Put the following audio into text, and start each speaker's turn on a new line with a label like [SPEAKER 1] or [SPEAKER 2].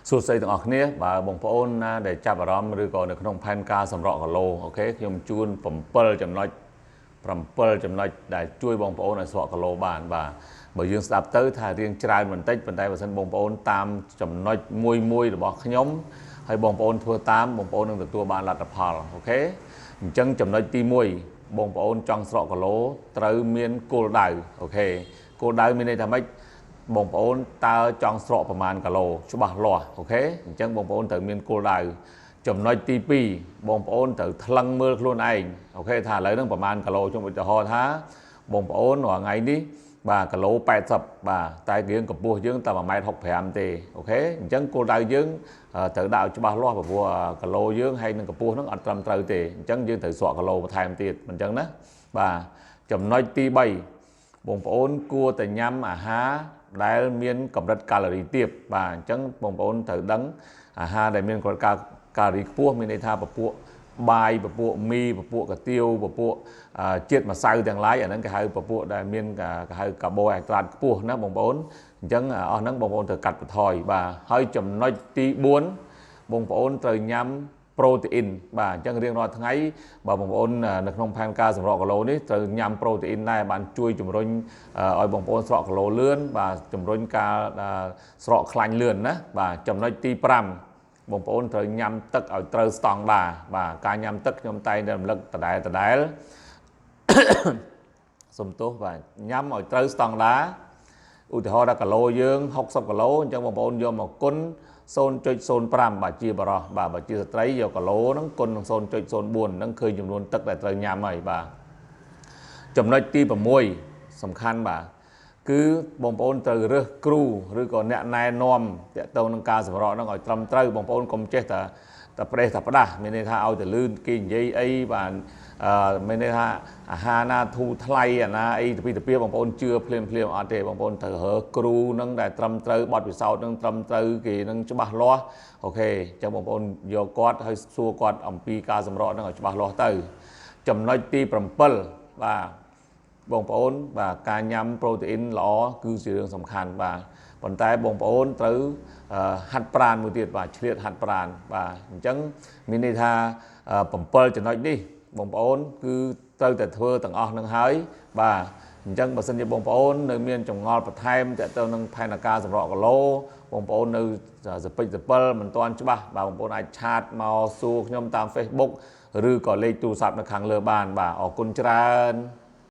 [SPEAKER 1] សួស្តីទាំងអស់គ្នាបាទបងប្អូនណាដែលចាប់អារម្មណ៍ឬក៏នៅក្នុងផែនការសម្រក់គីឡូអូខេខ្ញុំជូន7ចំណុចដែលជួយបងប្អូនឲ្យស្រកគីឡូបានបាទបើយើងស្ដាប់ទៅថារៀងច្រើនបន្តិចប៉ុន្តែបើសិនបងប្អូនតាមចំណុចមួយរបស់ខ្ញុំហើយបងប្អូនធ្វើតាមបងប្អូននឹងទទួលបានលទ្ធផលអូខេអញ្ចឹងចំណុចទី1បងប្អូនចង់ស្រកគីឡូត្រូវមានគោលដៅអូខេគោលដៅមានន័យថាម៉េចបងប្អូនតើចង់ស្រកប្រមាណគីឡូច្បាស់លាស់អូខេអញ្ចឹងបងប្អូនត្រូវមានគោលដៅចំណុចទី2បងប្អូនត្រូវថ្លឹងមើលខ្លួនឯងអូខេថាឥឡូវហ្នឹងប្រមាណគីឡូខ្ញុំឧទាហរណ៍ថាបងប្អូនរាល់ថ្ងៃនេះបាទគីឡូ80បាទតែយើងកម្ពស់យើងតែ1.65 mទេអូខេអញ្ចឹងគោលដៅយើងត្រូវដាក់ឲ្យច្បាស់លាស់ព្រោះគីឡូយើងហើយនឹងកម្ពស់ហ្នឹងអត់ត្រឹមត្រូវទេអញ្ចឹងយើងត្រូវស្រកគីឡូបន្ថែមទៀតមិនអញ្ចឹងណាបាទចំណុចទី3បងប្អូនគួរតែញ៉ាំអាហារដែលមានកម្រិតកាឡូរីទាបបាទអញ្ចឹងបងប្អូនត្រូវដឹងអាហារដែលមានកម្រិតកាឡូរីខ្ពស់មានន័យថាពពួកបាយពពួកមីពពួកកាទៀវពពួកជាតិម្សៅទាំងឡាយអាហ្នឹងគេហៅពពួកដែលមានគេហៅកាបូអេដ្រាតខ្ពស់ណាបងប្អូនអញ្ចឹងអស់ហ្នឹងបងប្អូនត្រូវកាត់បន្ថយបាទហើយចំណុចទី4បងប្អូនត្រូវញ៉ាំប្រូតេអ៊ីនបាទអញ្ចឹងរៀងរាល់ថ្ងៃបើបងប្អូននៅក្នុងផែនការសម្រក់គីឡូនេះត្រូវញ៉ាំប្រូតេអ៊ីនដែរបានជួយជំរុញឲ្យបងប្អូនស្រកគីឡូលឿនបាទជំរុញការស្រកខ្លាញ់លឿនណាបាទចំណុចទី5បងប្អូនត្រូវញ៉ាំទឹកឲ្យត្រូវស្តង់ដារបាទការញ៉ាំទឹកខ្ញុំតែងតែរំលឹកដដែលសំទោសបាទញ៉ាំឲ្យត្រូវស្តង់ដារឧទាហរណ៍ថាគីឡូយើង60គីឡូអញ្ចឹងបងប្អូនយកមកគុណ 0.05 បាទជាបរោះបាទបើជាស្ត្រីយកគីឡូហ្នឹងគុណនឹង 0.04 ហ្នឹងឃើញចំនួនទឹកដែលត្រូវញ៉ាំហើយបាទចំណុចទី6សំខាន់បាទគឺបងប្អូនត្រូវរើសគ្រូឬក៏អ្នកណែនាំតាក់ទងនឹងការសម្រក់ហ្នឹងឲ្យត្រឹមត្រូវបងប្អូនកុំចេះតែប្រេះតែផ្ដាស់មានន័យថាឲ្យតែលឿនគេនិយាយអីបាទមានន័យថាអាហារណាធូរថ្លៃអាណាអីទៅពីបងប្អូនជឿភ្លាមអត់ទេបងប្អូនត្រូវរើសគ្រូហ្នឹងដែលត្រឹមត្រូវបទពិសោធន៍ហ្នឹងត្រឹមត្រូវគេនឹងច្បាស់លាស់អូខេអញ្ចឹងបងប្អូនយកគាត់ហើយសួរគាត់អំពីការសម្រក់ហ្នឹងឲ្យច្បាស់លាស់ទៅចំណុចទី7បាទបងប្អូនបាទការញ៉ាំប្រូតេអ៊ីនល្អគឺជារឿងសំខាន់បាទប៉ុន្តែបងប្អូនត្រូវហាត់ប្រាណមួយទៀតបាទឆ្លៀតហាត់ប្រាណបាទអញ្ចឹងមានន័យថា7ចំណុចនេះបងប្អូនគឺត្រូវតែធ្វើទាំងអស់នឹងហើយបាទអញ្ចឹងបើសិនជាបងប្អូននៅមានចម្ងល់បន្ថែមទាក់ទងនឹងផែនការសម្រក់គីឡូបងប្អូននៅសពេចសពិលមិនទាន់ច្បាស់បាទបងប្អូនអាចឆាតមកសួរខ្ញុំតាម Facebook ឬក៏លេខទូរស័ព្ទនៅខាងលើបានបាទអរគុណច្រើន